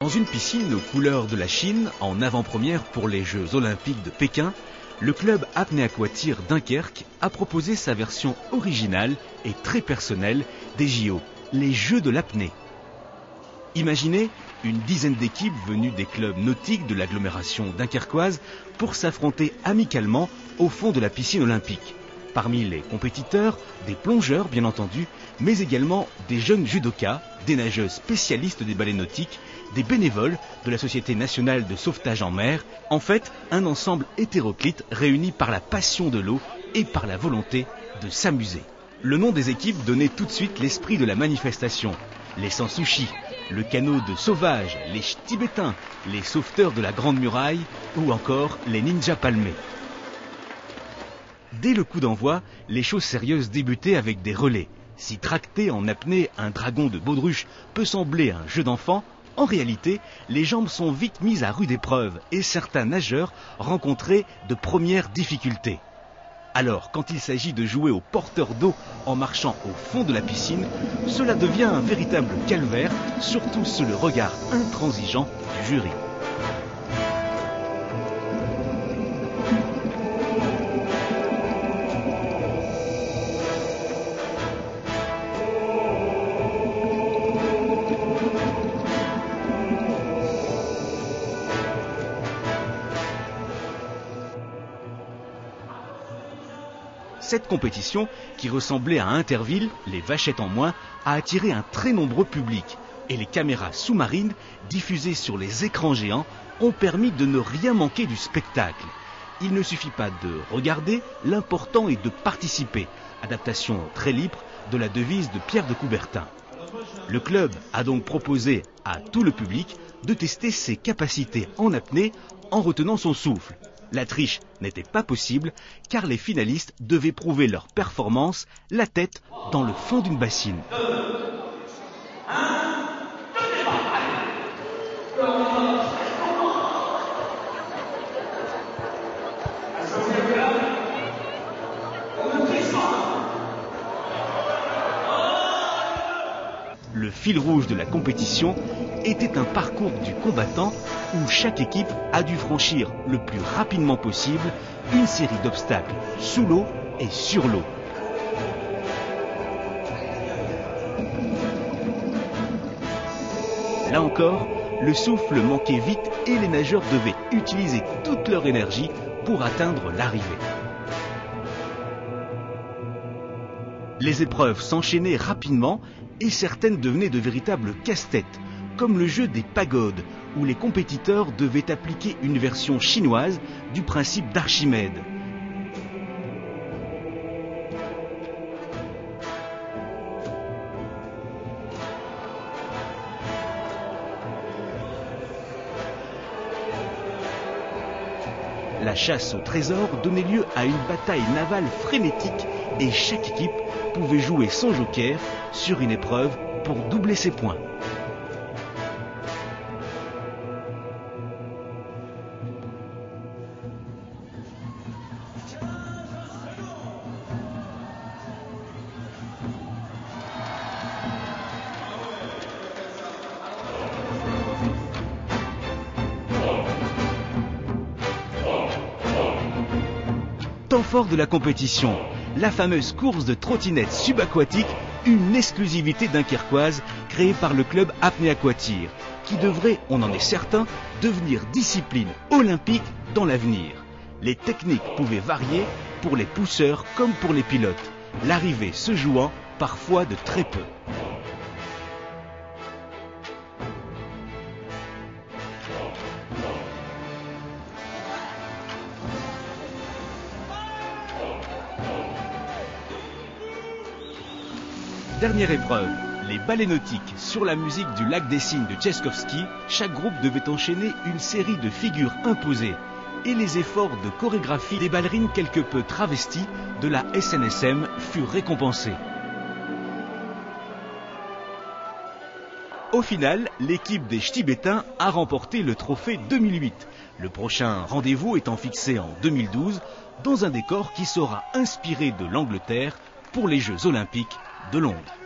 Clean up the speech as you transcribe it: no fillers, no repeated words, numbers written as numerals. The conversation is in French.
Dans une piscine aux couleurs de la Chine, en avant-première pour les Jeux Olympiques de Pékin, le club Apnée-Aquatir Dunkerque a proposé sa version originale et très personnelle des JO, les Jeux de l'apnée. Imaginez une dizaine d'équipes venues des clubs nautiques de l'agglomération dunkerquoise pour s'affronter amicalement au fond de la piscine olympique. Parmi les compétiteurs, des plongeurs bien entendu, mais également des jeunes judokas, des nageuses spécialistes des ballets nautiques, des bénévoles de la Société nationale de sauvetage en mer. En fait, un ensemble hétéroclite réuni par la passion de l'eau et par la volonté de s'amuser. Le nom des équipes donnait tout de suite l'esprit de la manifestation. Les sans-sushi, le canot de sauvage, les ch'tis tibétains, les sauveteurs de la Grande Muraille ou encore les ninjas palmés. Dès le coup d'envoi, les choses sérieuses débutaient avec des relais. Si tracter en apnée un dragon de baudruche peut sembler un jeu d'enfant, en réalité, les jambes sont vite mises à rude épreuve et certains nageurs rencontraient de premières difficultés. Alors, quand il s'agit de jouer au porteur d'eau en marchant au fond de la piscine, cela devient un véritable calvaire, surtout sous le regard intransigeant du jury. Cette compétition, qui ressemblait à Interville, les vachettes en moins, a attiré un très nombreux public. Et les caméras sous-marines, diffusées sur les écrans géants, ont permis de ne rien manquer du spectacle. Il ne suffit pas de regarder, l'important est de participer. Adaptation très libre de la devise de Pierre de Coubertin. Le club a donc proposé à tout le public de tester ses capacités en apnée en retenant son souffle. La triche n'était pas possible car les finalistes devaient prouver leur performance, la tête dans le fond d'une bassine. Le fil rouge de la compétition était un parcours du combattant où chaque équipe a dû franchir le plus rapidement possible une série d'obstacles sous l'eau et sur l'eau. Là encore, le souffle manquait vite et les nageurs devaient utiliser toute leur énergie pour atteindre l'arrivée. Les épreuves s'enchaînaient rapidement et certaines devenaient de véritables casse-têtes, comme le jeu des pagodes, où les compétiteurs devaient appliquer une version chinoise du principe d'Archimède. La chasse au trésor donnait lieu à une bataille navale frénétique et chaque équipe pouvait jouer son joker sur une épreuve pour doubler ses points. Temps fort de la compétition, la fameuse course de trottinette subaquatique, une exclusivité dunkerquoise créée par le club Apnée-Aquatir, qui devrait, on en est certain, devenir discipline olympique dans l'avenir. Les techniques pouvaient varier pour les pousseurs comme pour les pilotes, l'arrivée se jouant parfois de très peu. Dernière épreuve, les ballets nautiques sur la musique du Lac des Cygnes de Tchaïkovski. Chaque groupe devait enchaîner une série de figures imposées et les efforts de chorégraphie des ballerines quelque peu travesties de la SNSM furent récompensés. Au final, l'équipe des ch'tis tibétains a remporté le trophée 2008. Le prochain rendez-vous étant fixé en 2012 dans un décor qui sera inspiré de l'Angleterre pour les Jeux Olympiques de Londres.